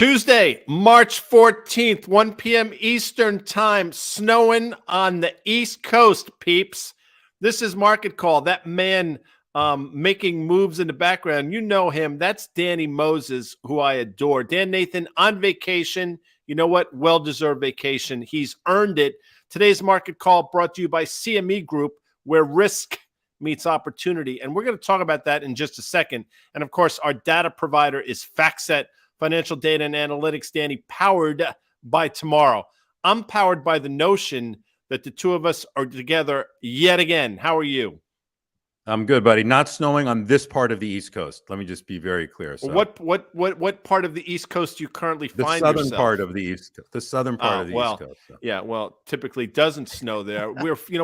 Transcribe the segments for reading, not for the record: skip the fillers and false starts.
Tuesday, March 14th, 1 p.m. Eastern Time, snowing on the East Coast, peeps. This is Market Call. That man making moves in the background, you know him. That's Danny Moses, who I adore. Dan Nathan on vacation. You know what? Well-deserved vacation. He's earned it. Today's Market Call brought to you by CME Group, where risk meets opportunity. And we're going to talk about that in just a second. And, of course, our data provider is FactSet. Financial data and analytics, Danny, powered by tomorrow. I'm powered by the notion that the two of us are together yet again. How are you? I'm good, buddy. Not snowing on this part of the East Coast. Let me just be very clear. So, what part of the East Coast do you currently find yourself? The southern part of the East Coast. The southern part of the East Coast. So. Yeah, well, typically doesn't snow there.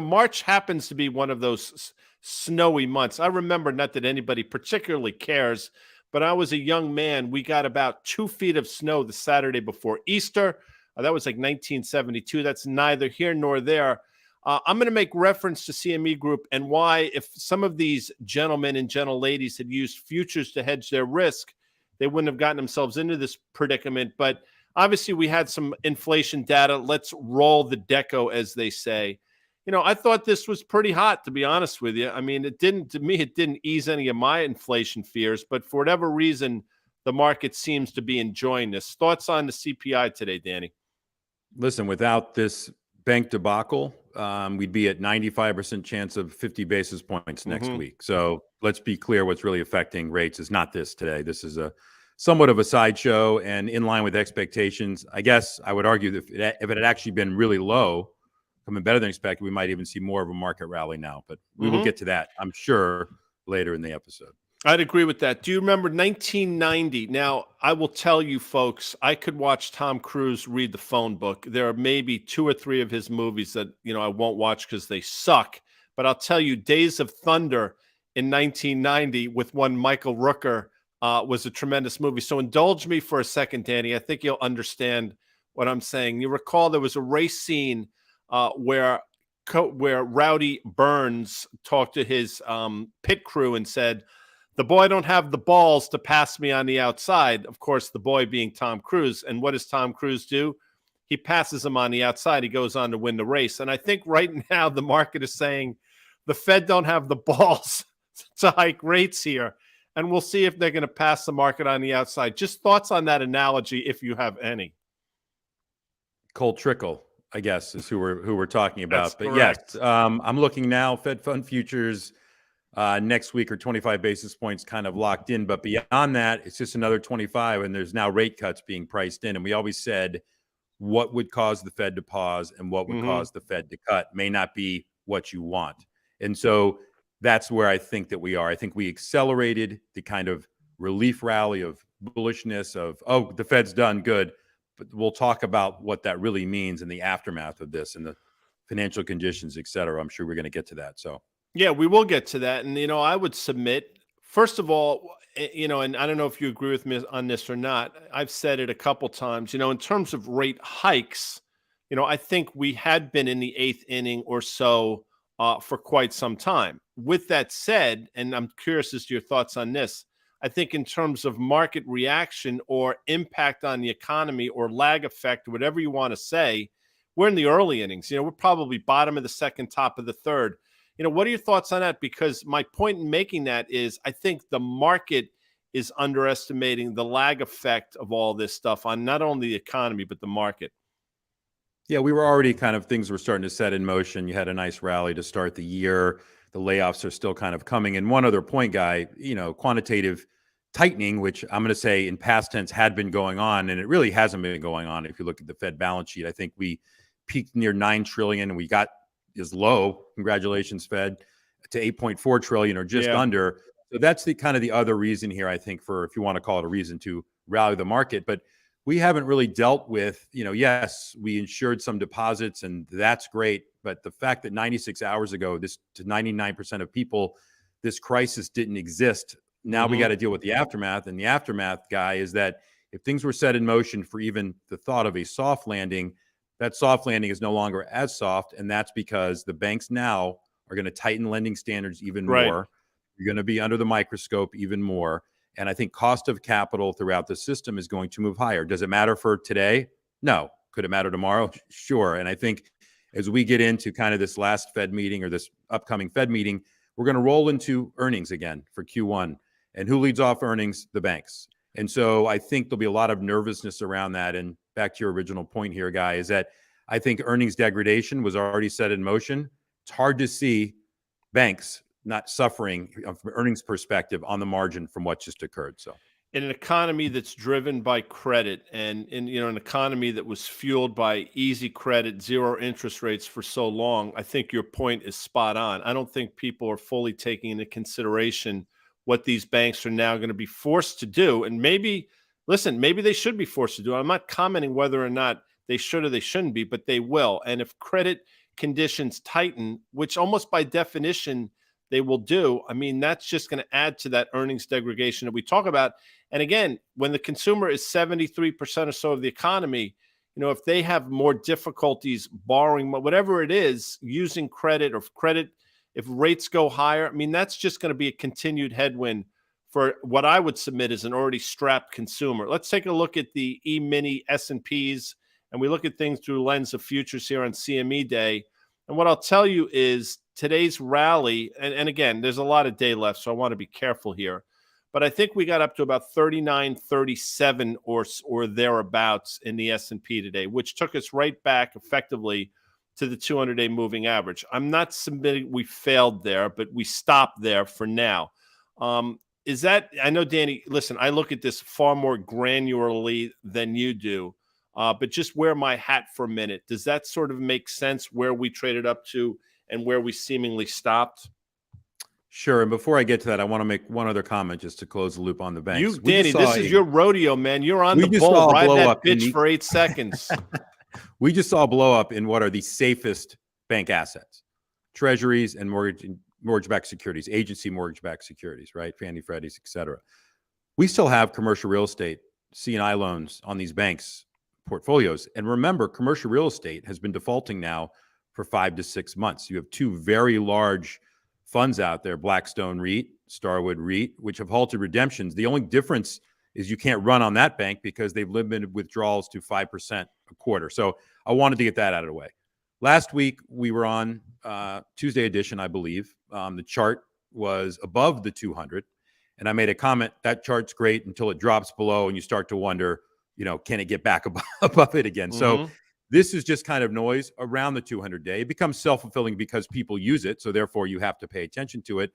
March happens to be one of those snowy months. I remember, not that anybody particularly cares, but I was a young man. We got about 2 feet of snow the Saturday before Easter. That was like 1972. That's neither here nor there. I'm going to make reference to CME Group and why, if some of these gentlemen and gentle ladies had used futures to hedge their risk, they wouldn't have gotten themselves into this predicament. But obviously, we had some inflation data. Let's roll the deco, as they say. I thought this was pretty hot, to be honest with you. I mean, it didn't ease any of my inflation fears, but for whatever reason, the market seems to be enjoying this. Thoughts on the CPI today, Danny? Listen, without this bank debacle, we'd be at 95% chance of 50 basis points next week. So let's be clear, what's really affecting rates is not this today. This is somewhat of a sideshow and in line with expectations. I guess I would argue that if it had actually been really low, coming better than expected, we might even see more of a market rally now. But we will get to that, I'm sure, later in the episode. I'd agree with that. Do you remember 1990? Now, I will tell you, folks, I could watch Tom Cruise read the phone book. There are maybe 2 or 3 of his movies that, I won't watch because they suck. But I'll tell you, Days of Thunder in 1990 with one Michael Rooker was a tremendous movie. So indulge me for a second, Danny. I think you'll understand what I'm saying. You recall there was a race scene where Rowdy Burns talked to his pit crew and said, "The boy don't have the balls to pass me on the outside." Of course, the boy being Tom Cruise. And what does Tom Cruise do? He passes him on the outside. He goes on to win the race. And I think right now the market is saying the Fed don't have the balls to hike rates here. And we'll see if they're going to pass the market on the outside. Just thoughts on that analogy, if you have any. Cold trickle, I guess, is who we're talking about. That's but correct. Yes, I'm looking now. Fed fund futures next week are 25 basis points kind of locked in. But beyond that, it's just another 25. And there's now rate cuts being priced in. And we always said what would cause the Fed to pause and what would cause the Fed to cut may not be what you want. And so that's where I think that we are. I think we accelerated the kind of relief rally of bullishness of, oh, the Fed's done good. But we'll talk about what that really means in the aftermath of this and the financial conditions, et cetera. I'm sure we're going to get to that. So, yeah, we will get to that. And, I would submit, first of all, and I don't know if you agree with me on this or not. I've said it a couple times, in terms of rate hikes, I think we had been in the 8th inning or so for quite some time. With that said, and I'm curious as to your thoughts on this, I think in terms of market reaction or impact on the economy or lag effect, whatever you want to say, we're in the early innings. We're probably bottom of the second, top of the third. What are your thoughts on that? Because my point in making that is I think the market is underestimating the lag effect of all this stuff on not only the economy, but the market. Yeah, we were already things were starting to set in motion. You had a nice rally to start the year. The layoffs are still kind of coming. And one other point, Guy, quantitative tightening, which I'm going to say in past tense had been going on, and it really hasn't been going on. If you look at the Fed balance sheet, I think we peaked near $9 trillion and we got as low, congratulations, Fed, to $8.4 trillion or just under. So that's the other reason here, I think, for, if you want to call it a reason to rally the market. But we haven't really dealt with, yes, we insured some deposits and that's great. But the fact that 96 hours ago, this to 99% of people, this crisis didn't exist. Now we got to deal with the aftermath. And the aftermath, Guy, is that if things were set in motion for even the thought of a soft landing, that soft landing is no longer as soft. And that's because the banks now are going to tighten lending standards even more. You're going to be under the microscope even more. And I think cost of capital throughout the system is going to move higher. Does it matter for today? No. Could it matter tomorrow? Sure. And I think as we get into kind of this last Fed meeting or this upcoming Fed meeting, we're going to roll into earnings again for Q1. And who leads off earnings? The banks. And so I think there'll be a lot of nervousness around that. And back to your original point here, Guy, is that I think earnings degradation was already set in motion. It's hard to see banks not suffering from an earnings perspective on the margin from what just occurred. So in an economy that's driven by credit, and in an economy that was fueled by easy credit, zero interest rates for so long, I think your point is spot on. I don't think people are fully taking into consideration what these banks are now going to be forced to do. And maybe, listen, maybe they should be forced to do. I'm not commenting whether or not they should or they shouldn't be, but they will. And if credit conditions tighten, which almost by definition they will do, I mean, that's just going to add to that earnings degradation that we talk about. And again, when the consumer is 73% or so of the economy, if they have more difficulties borrowing, whatever it is, using credit, or if rates go higher, I mean, that's just going to be a continued headwind for what I would submit as an already strapped consumer. Let's take a look at the E-mini S&Ps, and we look at things through the lens of futures here on CME Day. And what I'll tell you is today's rally, and again, there's a lot of day left, so I want to be careful here, but I think we got up to about 39.37 or thereabouts in the S&P today, which took us right back effectively to the 200-day moving average. I'm not submitting we failed there, but we stopped there for now. Is that, I know, Danny, listen, I look at this far more granularly than you do, but just wear my hat for a minute. Does that sort of make sense where we traded up to and where we seemingly stopped? Sure. And before I get to that, I want to make one other comment just to close the loop on the banks. Danny, this is your rodeo, man. You're on the bull. Ride that bitch for 8 seconds. We just saw a blow up in what are the safest bank assets: treasuries and mortgage-backed securities, agency mortgage-backed securities, right? Fannie, Freddies, et cetera. We still have commercial real estate, C&I loans on these banks' portfolios. And remember, commercial real estate has been defaulting now for 5 to 6 months. You have two very large funds out there, Blackstone REIT, Starwood REIT, which have halted redemptions. The only difference is you can't run on that bank because they've limited withdrawals to 5% a quarter. So I wanted to get that out of the way. Last week, we were on Tuesday edition, I believe. The chart was above the 200. And I made a comment, that chart's great until it drops below and you start to wonder, can it get back above it again? Mm-hmm. So this is just kind of noise around the 200-day. It becomes self-fulfilling because people use it. So therefore, you have to pay attention to it.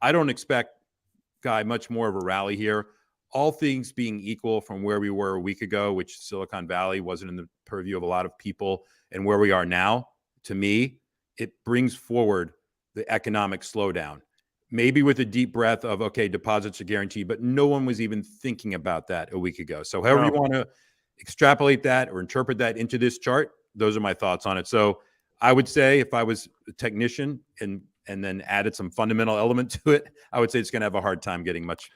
I don't expect, Guy, much more of a rally here. All things being equal from where we were a week ago, which Silicon Valley wasn't in the purview of a lot of people, and where we are now, to me, it brings forward the economic slowdown. Maybe with a deep breath of, okay, deposits are guaranteed, but no one was even thinking about that a week ago. So however you want to extrapolate that or interpret that into this chart, those are my thoughts on it. So I would say if I was a technician and then added some fundamental element to it, I would say it's going to have a hard time getting much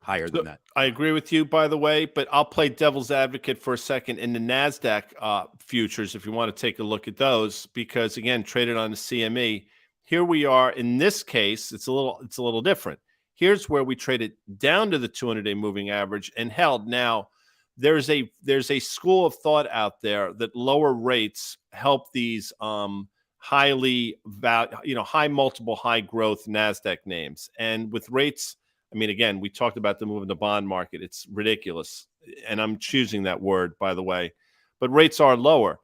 higher than that. I agree with you, by the way, but I'll play devil's advocate for a second in the NASDAQ futures, if you want to take a look at those, because again, traded on the CME. Here we are. In this case, it's a little different. Here's where we traded down to the 200-day moving average and held. Now, there's a school of thought out there that lower rates help these high multiple, high growth NASDAQ names. And with rates, I mean, again, we talked about the move in the bond market. It's ridiculous. And I'm choosing that word, by the way. But rates are lower.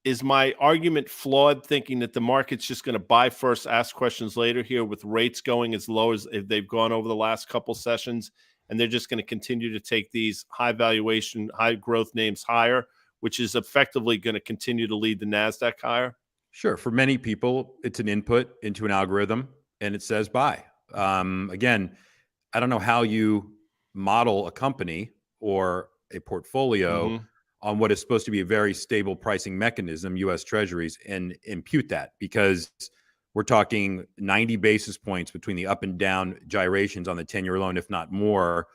Is my argument flawed, thinking that the market's just going to buy first, ask questions later here with rates going as low as they've gone over the last couple sessions, and they're just going to continue to take these high valuation, high growth names higher, which is effectively going to continue to lead the NASDAQ higher? Sure. For many people, it's an input into an algorithm, and it says buy. Again, I don't know how you model a company or a portfolio on what is supposed to be a very stable pricing mechanism, U.S. Treasuries, and impute that, because we're talking 90 basis points between the up and down gyrations on the 10-year loan, if not more,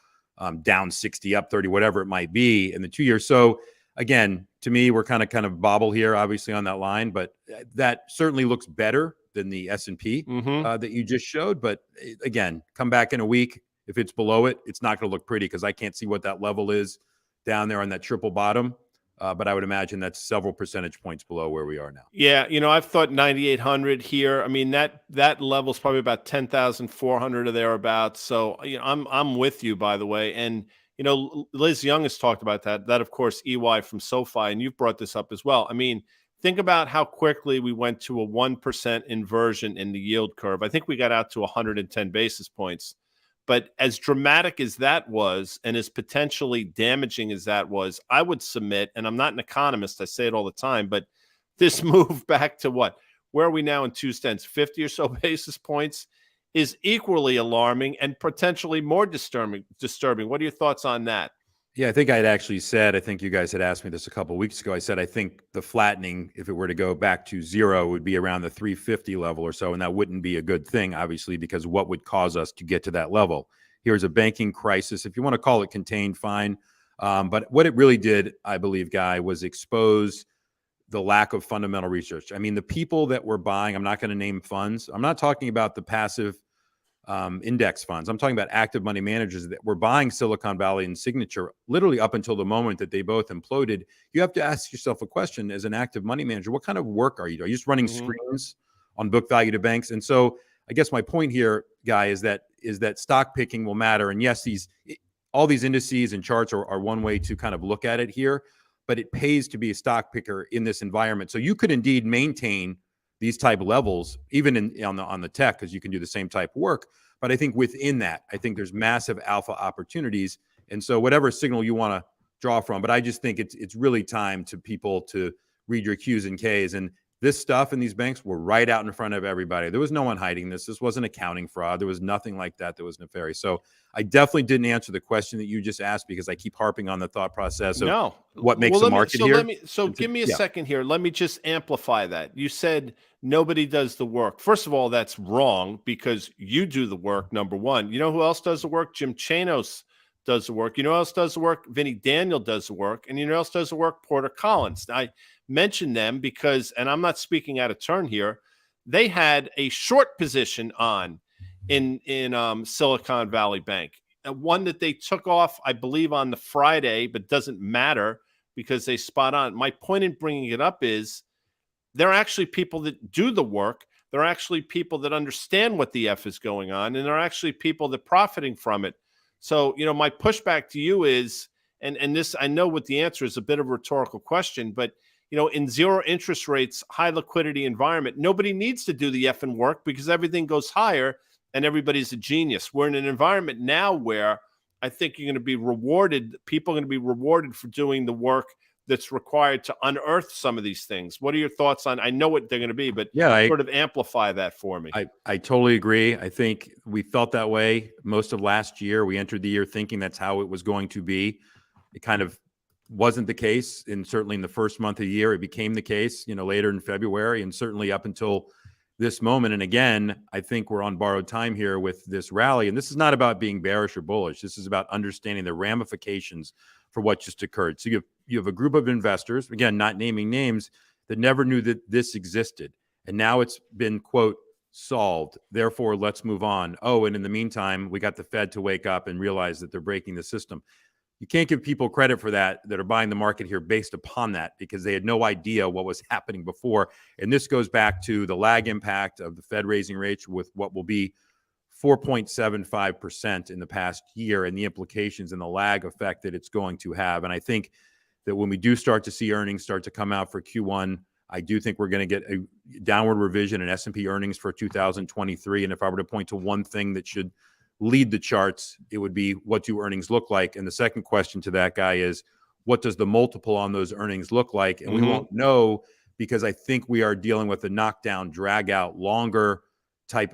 down 60, up 30, whatever it might be in the 2 years. So again, to me, we're kind of bobble here, obviously, on that line, but that certainly looks better than the S&P Mm-hmm. that you just showed. But again, come back in a week. If it's below it, it's not going to look pretty because I can't see what that level is down there on that triple bottom. But I would imagine that's several percentage points below where we are now. Yeah, I've thought 9,800 here. I mean, that level is probably about 10,400 or thereabouts. So, I'm with you, by the way. And Liz Young has talked about that. That, of course, EY from SoFi, and you've brought this up as well. I mean, think about how quickly we went to a 1% inversion in the yield curve. I think we got out to 110 basis points. But as dramatic as that was, and as potentially damaging as that was, I would submit, and I'm not an economist, I say it all the time, but this move back to what? Where are we now in 2 cents? 50 or so basis points is equally alarming and potentially more disturbing. What are your thoughts on that? Yeah, I think I'd actually said, I think you guys had asked me this a couple of weeks ago. I said, I think the flattening, if it were to go back to zero, would be around the 350 level or so. And that wouldn't be a good thing, obviously, because what would cause us to get to that level? Here's a banking crisis. If you want to call it contained, fine. But what it really did, I believe, Guy, was expose the lack of fundamental research. I mean, the people that were buying, I'm not going to name funds. I'm not talking about the passive index funds. I'm talking about active money managers that were buying Silicon Valley and Signature literally up until the moment that they both imploded. You have to ask yourself a question as an active money manager: what kind of work are you doing? Are you just running screens on book value to banks? And so I guess my point here, Guy, is that stock picking will matter. And yes, all these indices and charts are one way to kind of look at it here, but it pays to be a stock picker in this environment. So you could indeed maintain these type of levels, even on the tech, because you can do the same type of work. But I think within that, I think there's massive alpha opportunities. And so whatever signal you want to draw from, but I just think it's really time to people to read your Qs and Ks. And this stuff in these banks were right out in front of everybody. There was no one hiding this. This wasn't accounting fraud. There was nothing like that was nefarious. So I definitely didn't answer the question that you just asked because I keep harping on the thought process of what makes the market here. Give me a second here. Let me just amplify that. You said nobody does the work. First of all, that's wrong because you do the work, number one. You know who else does the work? Jim Chanos does the work. You know who else does the work? Vinny Daniel does the work. And you know who else does the work? Porter Collins. I mention them because, and I'm not speaking out of turn here, they had a short position on in Silicon Valley Bank, one that they took off, I believe, on the Friday, but doesn't matter because they spot on. My point in bringing it up is there are actually people that do the work. There are actually people that understand what the F is going on, and there are actually people that are profiting from it. So, my pushback to you is, and this, I know what the answer is, a bit of a rhetorical question, but in zero interest rates, high liquidity environment, nobody needs to do the effing work because everything goes higher and everybody's a genius. We're in an environment now where I think you're going to be rewarded. People are going to be rewarded for doing the work that's required to unearth some of these things. What are your thoughts on, I know what they're going to be, but sort of amplify that for me. I totally agree. I think we felt that way most of last year. We entered the year thinking that's how it was going to be. It kind of wasn't the case, and certainly in the first month of the year, it became the case, later in February, and certainly up until this moment. And again, I think we're on borrowed time here with this rally. And this is not about being bearish or bullish. This is about understanding the ramifications for what just occurred. So you have a group of investors, again, not naming names, that never knew that this existed. And now it's been, quote, solved. Therefore, let's move on. Oh, and in the meantime, we got the Fed to wake up and realize that they're breaking the system. You can't give people credit for that are buying the market here based upon that, because they had no idea what was happening before. And this goes back to the lag impact of the Fed raising rates with what will be 4.75% in the past year, and the implications and the lag effect that it's going to have. And I think that when we do start to see earnings start to come out for Q1, I do think we're going to get a downward revision in S&P earnings for 2023. And if I were to point to one thing that should lead the charts, it would be, what do earnings look like? And the second question to that, Guy, is what does the multiple on those earnings look like? And we won't know, because I think we are dealing with a knockdown, drag out, longer type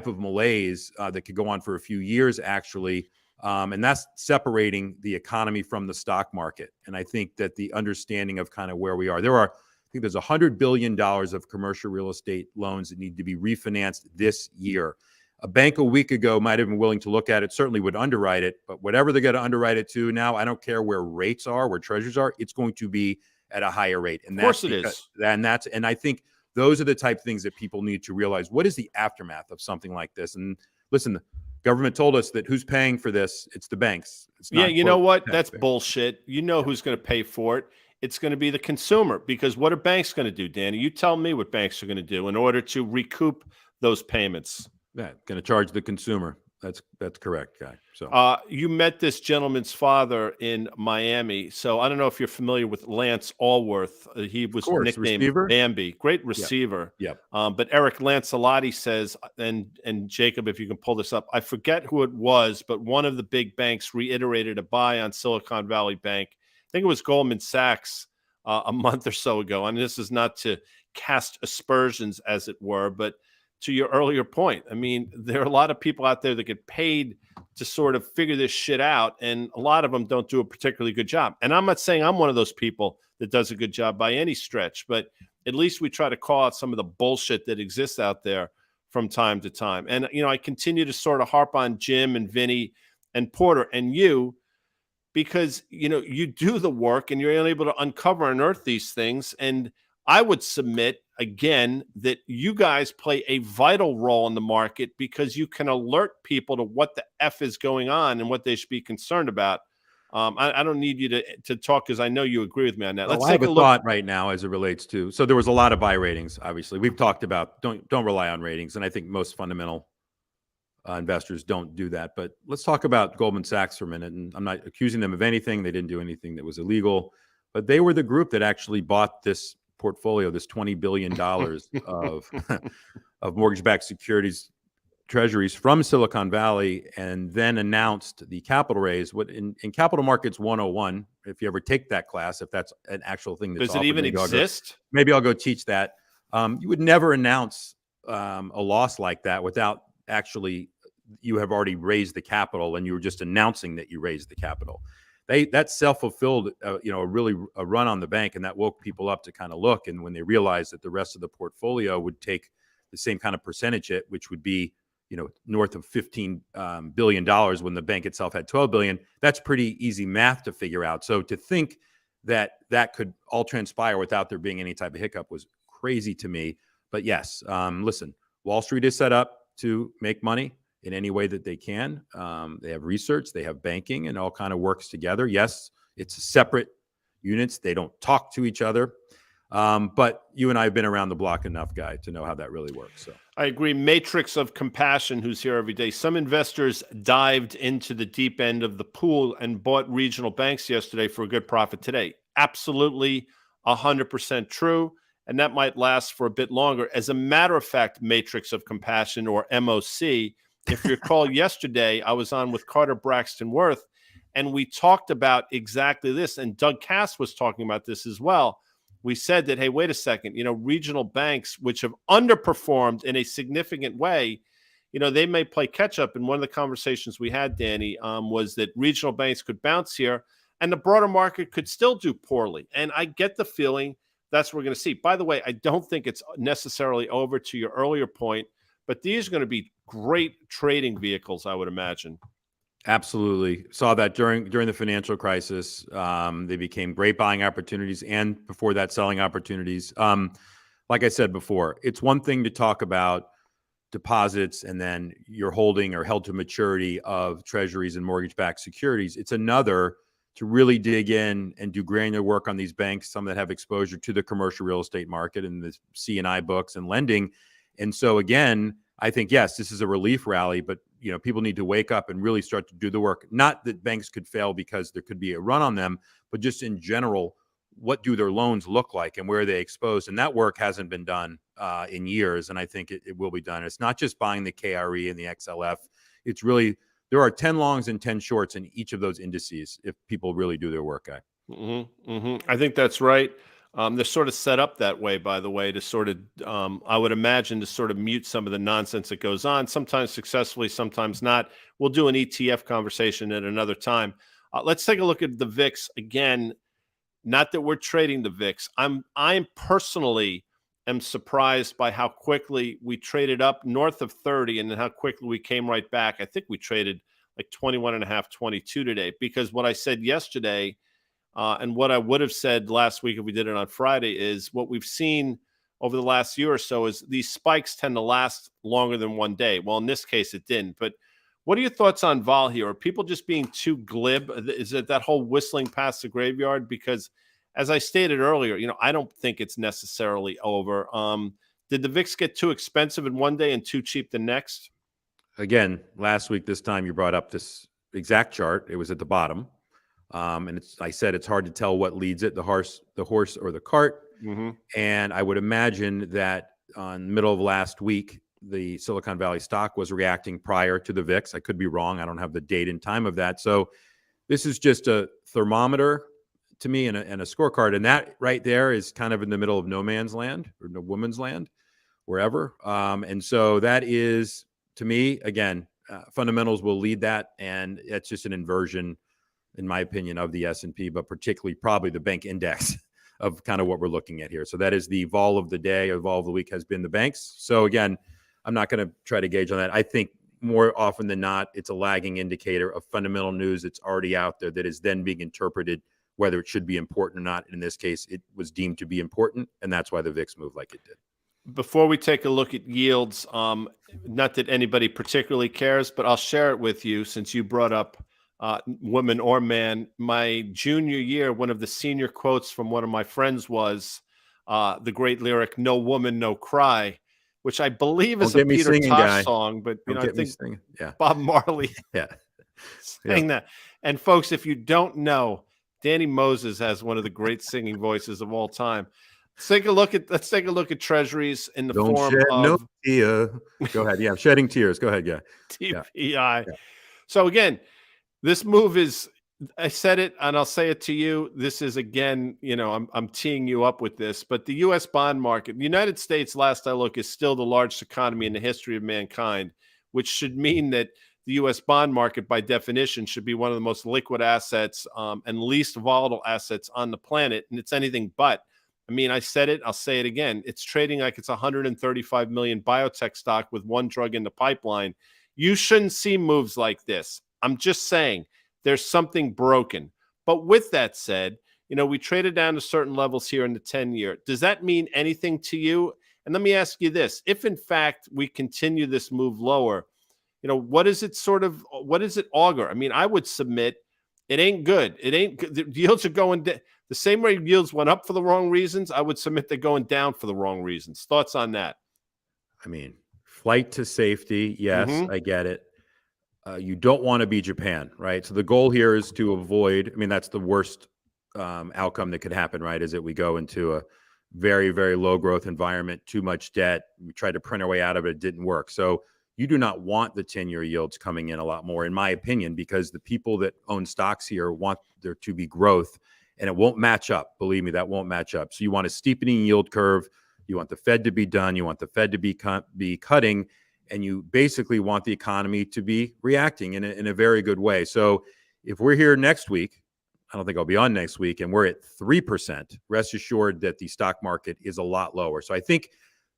of malaise that could go on for a few years, actually. And that's separating the economy from the stock market. And I think that the understanding of kind of where we are, I think there's $100 billion of commercial real estate loans that need to be refinanced this year. A bank a week ago might have been willing to look at it, certainly would underwrite it, but whatever they're going to underwrite it to now, I don't care where rates are, where treasuries are, it's going to be at a higher rate. And of course it is. And I think Those are the type of things that people need to realize. What is the aftermath of something like this? And listen, the government told us that who's paying for this? It's the banks. It's Yeah, not, you know quote, what? That's taxpayers. bullshit. You know who's going to pay for it. It's going to be the consumer, because what are banks going to do, Danny? You tell me what banks are going to do in order to recoup those payments. Yeah, going to charge the consumer. That's correct, Guy. So You met this gentleman's father in Miami. So I don't know if you're familiar with Lance Allworth. He of was course, nicknamed receiver. Bambi. Great Yep. receiver. Yep. But Eric Lancelotti says, and Jacob, if you can pull this up, I forget who it was, but one of the big banks reiterated a buy on Silicon Valley Bank. I think it was Goldman Sachs a month or so ago. And this is not to cast aspersions, as it were, but to your earlier point, I mean, there are a lot of people out there that get paid to sort of figure this shit out, and a lot of them don't do a particularly good job. And I'm not saying I'm one of those people that does a good job by any stretch, but at least we try to call out some of the bullshit that exists out there from time to time. And, I continue to sort of harp on Jim and Vinny and Porter and you, because, you do the work and you're able to uncover and unearth these things. And I would submit again that you guys play a vital role in the market, because you can alert people to what the F is going on and what they should be concerned about. I don't need you to talk, because I know you agree with me on that. Well, Let's I have take a a look. thought right now as it relates to. So there was a lot of buy ratings. Obviously, we've talked about don't rely on ratings, and I think most fundamental investors don't do that. But let's talk about Goldman Sachs for a minute. And I'm not accusing them of anything. They didn't do anything that was illegal, but they were the group that actually bought this portfolio, this $20 billion of of mortgage-backed securities treasuries from Silicon Valley, and then announced the capital raise. What in Capital Markets 101, if you ever take that class, if that's an actual thing that's Does it offered, even maybe exist? I'll go teach that. You would never announce a loss like that without actually, you have already raised the capital, and you were just announcing that you raised the capital. That self-fulfilled, a run on the bank, and that woke people up to kind of look. And when they realized that the rest of the portfolio would take the same kind of percentage hit, which would be, north of $15 billion when the bank itself had 12 billion, that's pretty easy math to figure out. So to think that that could all transpire without there being any type of hiccup was crazy to me. But yes, listen, Wall Street is set up to make money in any way that they can. They have research, they have banking, and all kind of works together. Yes, it's separate units. They don't talk to each other. But you and I have been around the block enough, Guy, to know how that really works. So I agree. Matrix of Compassion, who's here every day. Some investors dived into the deep end of the pool and bought regional banks yesterday for a good profit today. Absolutely 100% true. And that might last for a bit longer. As a matter of fact, Matrix of Compassion, or MOC, if you recall yesterday, I was on with Carter Braxton Worth, and we talked about exactly this. And Doug Cass was talking about this as well. We said that, hey, wait a second, regional banks, which have underperformed in a significant way, they may play catch up. And one of the conversations we had, Danny, was that regional banks could bounce here and the broader market could still do poorly. And I get the feeling that's what we're going to see. By the way, I don't think it's necessarily over, to your earlier point, but these are going to be great trading vehicles, I would imagine. absolutely saw that during the financial crisis. They became great buying opportunities, and before that, selling opportunities. Like I said before, it's one thing to talk about deposits and then you're holding or held to maturity of treasuries and mortgage-backed securities. It's another to really dig in and do granular work on these banks, some that have exposure to the commercial real estate market and the C&I books and lending. And so again, I think, yes, this is a relief rally, but people need to wake up and really start to do the work. Not that banks could fail because there could be a run on them, but just in general, what do their loans look like and where are they exposed? And that work hasn't been done in years, and I think it will be done. It's not just buying the KRE and the XLF. It's really, there are 10 longs and 10 shorts in each of those indices if people really do their work, Guy. I think that's right. They're sort of set up that way, by the way, to sort of, I would imagine, to sort of mute some of the nonsense that goes on, sometimes successfully, sometimes not. We'll do an ETF conversation at another time. Let's take a look at the VIX again. Not that we're trading the VIX. I personally am surprised by how quickly we traded up north of 30 and then how quickly we came right back. I think we traded like 21.5, 22 today, because what I said yesterday and what I would have said last week if we did it on Friday is what we've seen over the last year or so is these spikes tend to last longer than one day. Well, in this case, it didn't. But what are your thoughts on vol here? Are people just being too glib? Is it that whole whistling past the graveyard? Because as I stated earlier, I don't think it's necessarily over. Did the VIX get too expensive in one day and too cheap the next? Again, last week, this time you brought up this exact chart. It was at the bottom. And I said it's hard to tell what leads it, the horse or the cart. Mm-hmm. And I would imagine that on the middle of last week, the Silicon Valley stock was reacting prior to the VIX. I could be wrong. I don't have the date and time of that. So this is just a thermometer to me and a scorecard. And that right there is kind of in the middle of no man's land or no woman's land, wherever. And so that is, to me, again, fundamentals will lead that. And it's just an inversion, in my opinion, of the S&P, but particularly probably the bank index of kind of what we're looking at here. So that is the vol of the day or vol of the week has been the banks. So again, I'm not going to try to gauge on that. I think more often than not, it's a lagging indicator of fundamental news that's already out there that is then being interpreted, whether it should be important or not. In this case, it was deemed to be important, and that's why the VIX moved like it did. Before we take a look at yields, not that anybody particularly cares, but I'll share it with you since you brought up woman or man. My junior year, one of the senior quotes from one of my friends was the great lyric, "No woman, no cry," which I believe is a Peter Tosh song, but I think Bob Marley sang that. And folks, if you don't know, Danny Moses has one of the great singing voices of all time. Let's take a look at treasuries in the form of no tear. Go ahead. Yeah, shedding tears. Go ahead, yeah. TPI. Yeah. So again, this move is, I said it and I'll say it to you. This is, again, I'm teeing you up with this, but the U.S. bond market, the United States, last I look, is still the largest economy in the history of mankind, which should mean that the U.S. bond market, by definition, should be one of the most liquid assets and least volatile assets on the planet. And it's anything but. I mean, I said it, I'll say it again. It's trading like it's 135 million biotech stock with one drug in the pipeline. You shouldn't see moves like this. I'm just saying there's something broken. But with that said, we traded down to certain levels here in the 10-year. Does that mean anything to you? And let me ask you this. If, in fact, we continue this move lower, what does it augur? I mean, I would submit it ain't good. It ain't good. The yields are going down. The same way yields went up for the wrong reasons, I would submit they're going down for the wrong reasons. Thoughts on that? I mean, flight to safety. Yes, I get it. You don't want to be Japan, right? So the goal here is to avoid, that's the worst outcome that could happen, right? Is that we go into a very, very low growth environment, too much debt. We tried to print our way out of it. It didn't work. So you do not want the 10-year yields coming in a lot more, in my opinion, because the people that own stocks here want there to be growth, and it won't match up. Believe me, that won't match up. So you want a steepening yield curve. You want the Fed to be done. You want the Fed to be cutting, and you basically want the economy to be reacting in a very good way. So if we're here next week, I don't think I'll be on next week, and we're at 3%, rest assured that the stock market is a lot lower. So I think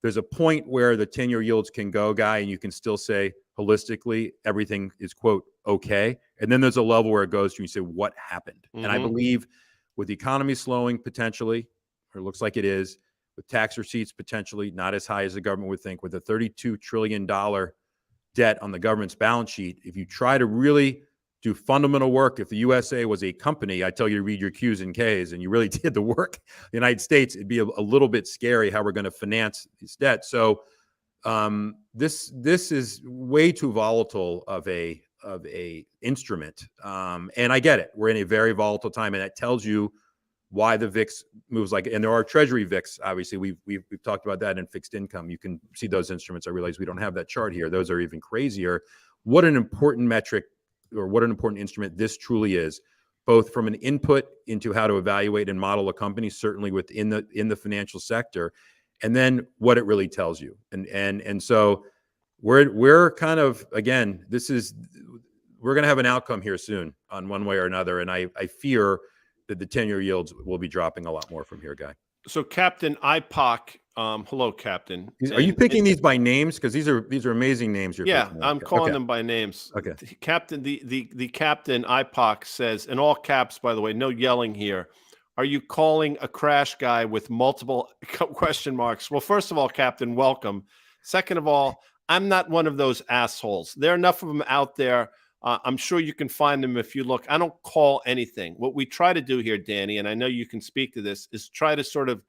there's a point where the 10-year yields can go, Guy, and you can still say holistically everything is, quote, okay. And then there's a level where it goes to, you say, what happened? And I believe with the economy slowing potentially, or it looks like it is, with tax receipts potentially not as high as the government would think, with a $32 trillion debt on the government's balance sheet, if you try to really do fundamental work, if the USA was a company, I tell you to read your Q's and K's, and you really did the work, the United States, it'd be a little bit scary how we're going to finance these debt. So this is way too volatile of a instrument, and I get it. We're in a very volatile time, and that tells you why the VIX moves like. And there are Treasury VIX. Obviously, we've talked about that in fixed income. You can see those instruments. I realize we don't have that chart here. Those are even crazier. What an important metric, or what an important instrument this truly is, both from an input into how to evaluate and model a company, certainly within the financial sector, and then what it really tells you. And so we're kind of, again, we're going to have an outcome here soon on one way or another. And I fear that the 10-year yields will be dropping a lot more from here, Guy. So Captain IPOC, hello, Captain. Are you picking these by names? Because these are amazing names. I'm calling them by names. Okay. Captain, the Captain IPOC says, in all caps, by the way, no yelling here, are you calling a crash guy with multiple question marks? Well, first of all, Captain, welcome. Second of all, I'm not one of those assholes. There are enough of them out there. I'm sure you can find them if you look. I don't call anything. What we try to do here, Danny, and I know you can speak to this, is try to sort of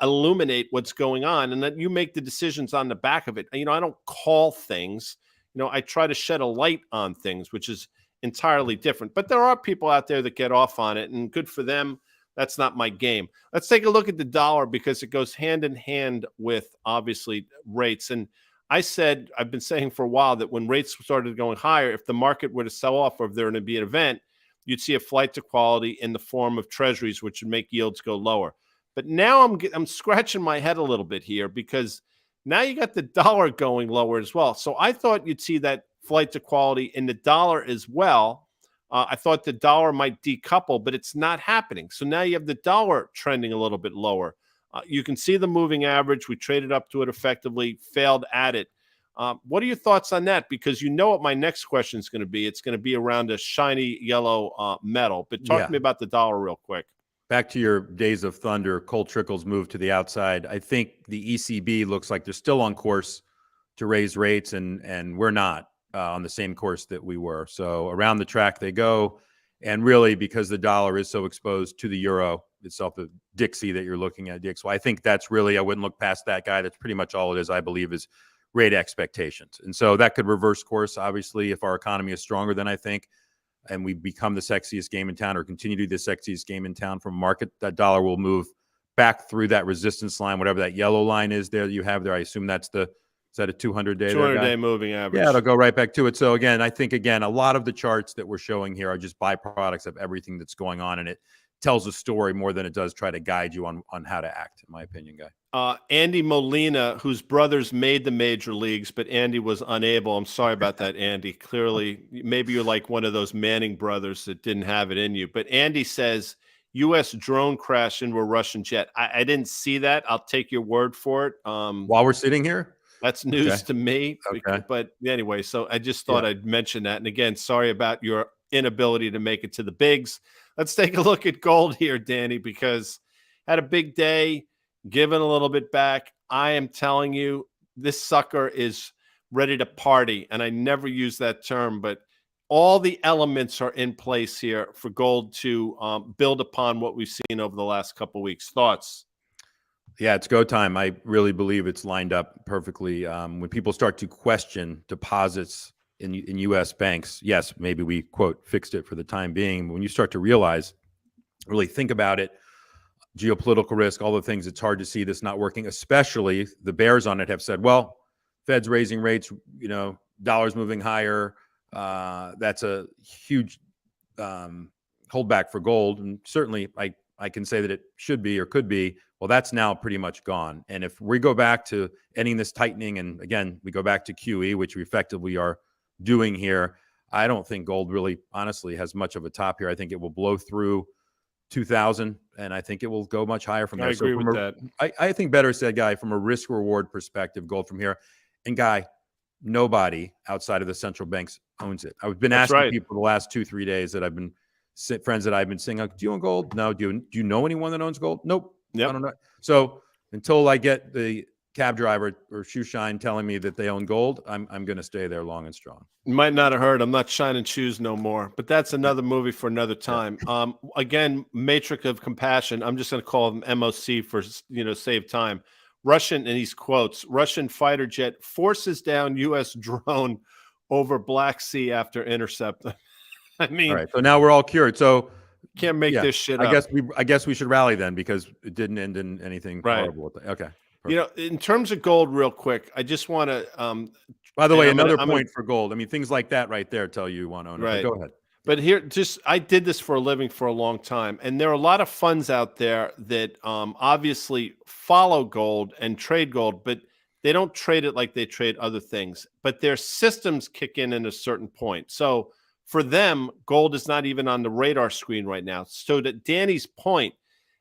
illuminate what's going on, and then you make the decisions on the back of it. I don't call things. I try to shed a light on things, which is entirely different. But there are people out there that get off on it, and good for them. That's not my game. Let's take a look at the dollar because it goes hand in hand with, obviously, rates. And I've been saying for a while that when rates started going higher, if the market were to sell off or if there were to be an event, you'd see a flight to quality in the form of treasuries, which would make yields go lower. But now I'm scratching my head a little bit here because now you got the dollar going lower as well. So I thought you'd see that flight to quality in the dollar as well. I thought the dollar might decouple, but it's not happening. So now you have the dollar trending a little bit lower. You can see the moving average. We traded up to it effectively, failed at it. What are your thoughts on that? Because you know what my next question is going to be. It's going to be around a shiny yellow metal. But talk to me about the dollar real quick. Back to your days of thunder, cold trickles move to the outside. I think the ECB looks like they're still on course to raise rates, and we're not on the same course that we were. So around the track they go. And really, because the dollar is so exposed to the euro itself, the Dixie that you're looking at, Dix. Well, I think that's really, I wouldn't look past that guy. That's pretty much all it is, I believe, is rate expectations. And so that could reverse course, obviously, if our economy is stronger than I think, and we become the sexiest game in town or continue to be the sexiest game in town from market, that dollar will move back through that resistance line, whatever that yellow line is there you have there. I assume that's is that a 200-day? 200-day moving average. Yeah, it'll go right back to it. So again, I think, a lot of the charts that we're showing here are just byproducts of everything that's going on, and it tells a story more than it does try to guide you on how to act, in my opinion, guy. Andy Molina, whose brothers made the major leagues, but Andy was unable. I'm sorry about that, Andy. Clearly, maybe you're like one of those Manning brothers that didn't have it in you. But Andy says, U.S. drone crash into a Russian jet. I didn't see that. I'll take your word for it. While we're sitting here? That's news to me. Okay. But anyway, so I just thought I'd mention that. And again, sorry about your inability to make it to the bigs. Let's take a look at gold here, Danny, because had a big day, given a little bit back. I am telling you, this sucker is ready to party. And I never use that term, but all the elements are in place here for gold to build upon what we've seen over the last couple of weeks. Thoughts? Yeah, it's go time. I really believe it's lined up perfectly. When people start to question deposits in U.S. banks, yes, maybe we, quote, fixed it for the time being. When you start to realize, really think about it, geopolitical risk, all the things, it's hard to see this not working, especially the bears on it have said, well, Fed's raising rates, dollars moving higher. That's a huge holdback for gold. And certainly I can say that it should be or could be. Well, that's now pretty much gone. And if we go back to ending this tightening, and again, we go back to QE, which we effectively are doing here, I don't think gold really, honestly, has much of a top here. I think it will blow through 2,000, and I think it will go much higher from there. I agree with that. I think better said, Guy, from a risk-reward perspective, gold from here. And, Guy, nobody outside of the central banks owns it. I've been asking people the last 2-3 days that I've been friends that I've been seeing, like, do you own gold? No. Do you know anyone that owns gold? Nope. Yep. I don't know. So until I get the cab driver or shoe shine telling me that they own gold, I'm going to stay there long and strong. You might not have heard, I'm not shining shoes no more, but that's another movie for another time. Again, Matrix of Compassion. I'm just going to call them MOC for, save time. Russian, and these quotes, Russian fighter jet forces down U.S. drone over Black Sea after intercept. I mean, all right. So now we're all cured. So can't make this shit up. I guess we should rally then, because it didn't end in anything horrible. Okay. Perfect. In terms of gold, real quick, I just want to. By the way, another point for gold. I mean, things like that right there tell you want to own it. Right. Go ahead. But here, I did this for a living for a long time, and there are a lot of funds out there that obviously follow gold and trade gold, but they don't trade it like they trade other things. But their systems kick in at a certain point. So for them, gold is not even on the radar screen right now. So to Danny's point,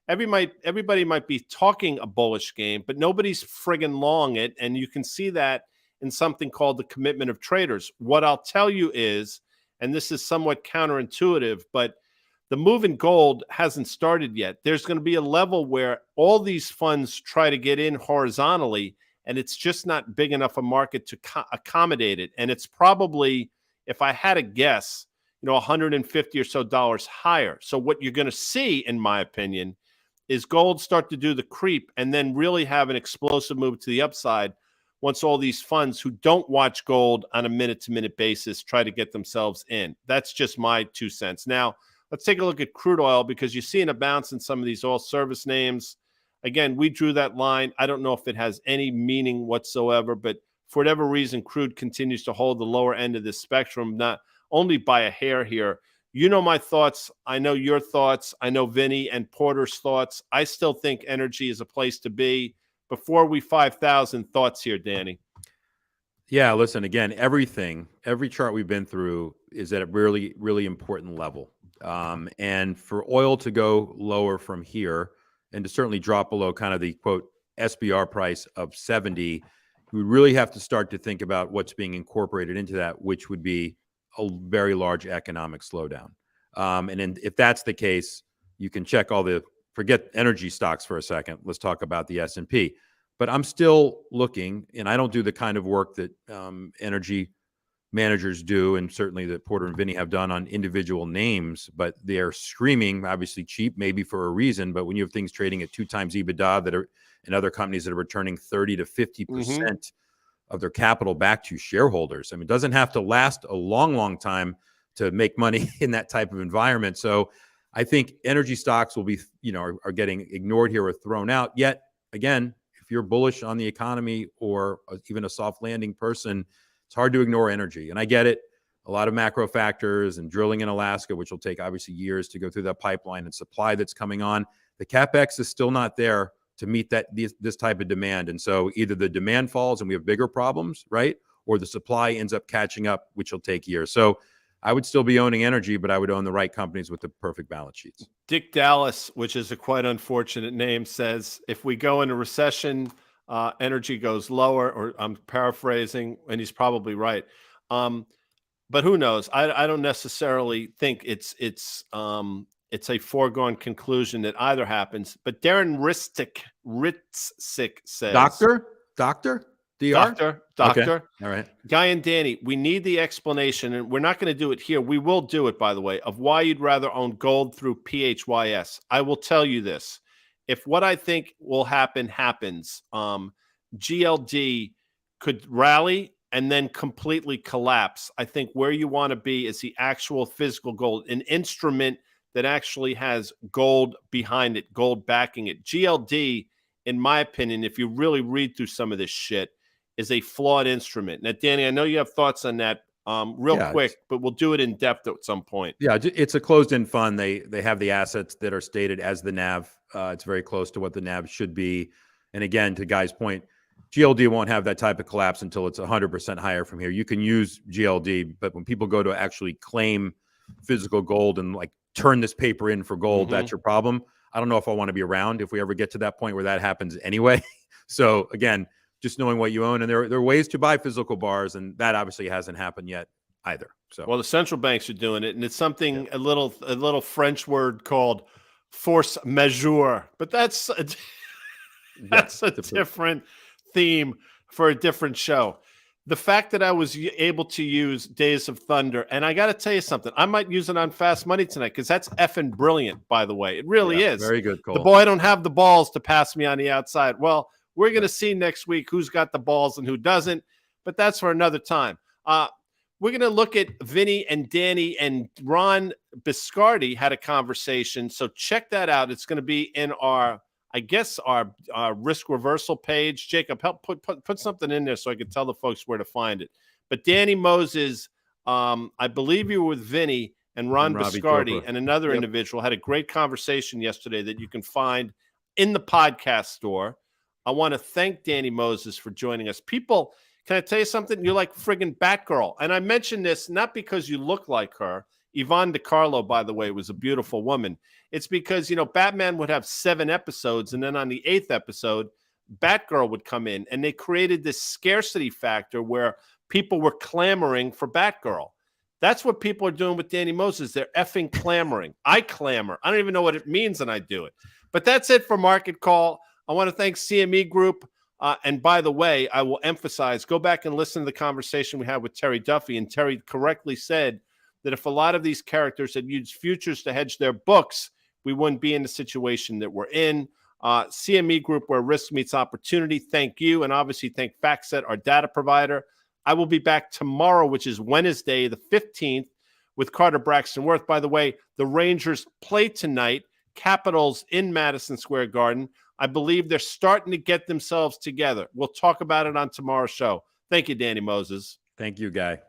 everybody might be talking a bullish game, but nobody's friggin' long it. And you can see that in something called the commitment of traders. What I'll tell you is, and this is somewhat counterintuitive, but The move in gold hasn't started yet. There's going to be a level where all these funds try to get in horizontally, and it's just not big enough a market to accommodate it. And it's probably, if I had to guess, 150 or so dollars higher. So what you're going to see, in my opinion, is gold start to do the creep and then really have an explosive move to the upside once all these funds who don't watch gold on a minute-to-minute basis try to get themselves in. That's just my 2 cents. Now, let's take a look at crude oil, because you're seeing a bounce in some of these oil service names. Again, we drew that line. I don't know if it has any meaning whatsoever, but for whatever reason, crude continues to hold the lower end of this spectrum, not only by a hair here. You know my thoughts. I know your thoughts. I know Vinny and Porter's thoughts. I still think energy is a place to be. Before we 5,000 thoughts here, Danny. Yeah, listen, again, every chart we've been through is at a really, really important level. And for oil to go lower from here and to certainly drop below kind of the quote SBR price of 70, we really have to start to think about what's being incorporated into that, which would be a very large economic slowdown. And then if that's the case, you can check forget energy stocks for a second. Let's talk about the S&P. But I'm still looking, and I don't do the kind of work that energy managers do, and certainly that Porter and Vinny have done on individual names, but they're screaming, obviously cheap, maybe for a reason, but when you have things trading at 2 times EBITDA that are in other companies that are returning 30 to 50% of their capital back to shareholders. I mean, it doesn't have to last a long, long time to make money in that type of environment. So I think energy stocks will be, are getting ignored here or thrown out. Yet, again, if you're bullish on the economy or even a soft landing person, it's hard to ignore energy. And I get it. A lot of macro factors and drilling in Alaska, which will take obviously years to go through that pipeline, and supply that's coming on. The CapEx is still not there to meet this type of demand. And so either the demand falls and we have bigger problems, right? Or the supply ends up catching up, which will take years. So I would still be owning energy, but I would own the right companies with the perfect balance sheets. Dick Dallas, which is a quite unfortunate name, says if we go into recession, energy goes lower, or I'm paraphrasing, and he's probably right. But who knows? I don't necessarily think it's a foregone conclusion that either happens. But Darren Ritzik says, Doctor. Doctor. Okay. All right. Guy and Danny, we need the explanation, and we're not going to do it here. We will do it, by the way, of why you'd rather own gold through PHYS. I will tell you this. If what I think will happen happens, GLD could rally and then completely collapse. I think where you want to be is the actual physical gold, an instrument that actually has gold behind it, gold backing it. GLD, in my opinion, if you really read through some of this shit, is a flawed instrument. Now, Danny, I know you have thoughts on that quick, but we'll do it in depth at some point. Yeah, it's a closed-end fund. They have the assets that are stated as the NAV. It's very close to what the NAV should be. And again, to Guy's point, GLD won't have that type of collapse until it's 100% higher from here. You can use GLD, but when people go to actually claim physical gold and like turn this paper in for gold, that's your problem. I don't know if I want to be around if we ever get to that point where that happens anyway. So again, just knowing what you own, and there are ways to buy physical bars, and that obviously hasn't happened yet either. So, well, the central banks are doing it, and it's something a little French word called force majeure, but that's a different theme for a different show. The fact that I was able to use Days of Thunder, and I got to tell you something, I might use it on Fast Money tonight because that's effing brilliant, by the way. It really is. Very good call. The boy don't have the balls to pass me on the outside. Well, we're going to see next week who's got the balls and who doesn't, but that's for another time. We're going to look at Vinny and Danny, and Ron Biscardi had a conversation. So check that out. It's going to be in our risk reversal page. Jacob, help put something in there so I can tell the folks where to find it. But Danny Moses, I believe you were with Vinny and Ron Biscardi and another individual, had a great conversation yesterday that you can find in the podcast store. I want to thank Danny Moses for joining us. People, can I tell you something? You're like friggin' Batgirl. And I mention this not because you look like her. Yvonne DiCarlo, by the way, was a beautiful woman. It's because, Batman would have 7 episodes, and then on the 8th episode, Batgirl would come in, and they created this scarcity factor where people were clamoring for Batgirl. That's what people are doing with Danny Moses. They're effing clamoring. I clamor. I don't even know what it means, and I do it. But that's it for Market Call. I want to thank CME Group. And by the way, I will emphasize, go back and listen to the conversation we had with Terry Duffy. And Terry correctly said that if a lot of these characters had used futures to hedge their books, we wouldn't be in the situation that we're in. CME Group, where risk meets opportunity. Thank you. And obviously thank FactSet, our data provider. I will be back tomorrow, which is Wednesday, the 15th, with Carter Braxton Worth. By the way, the Rangers play tonight, Capitals in Madison Square Garden. I believe they're starting to get themselves together. We'll talk about it on tomorrow's show. Thank you, Danny Moses. Thank you, Guy.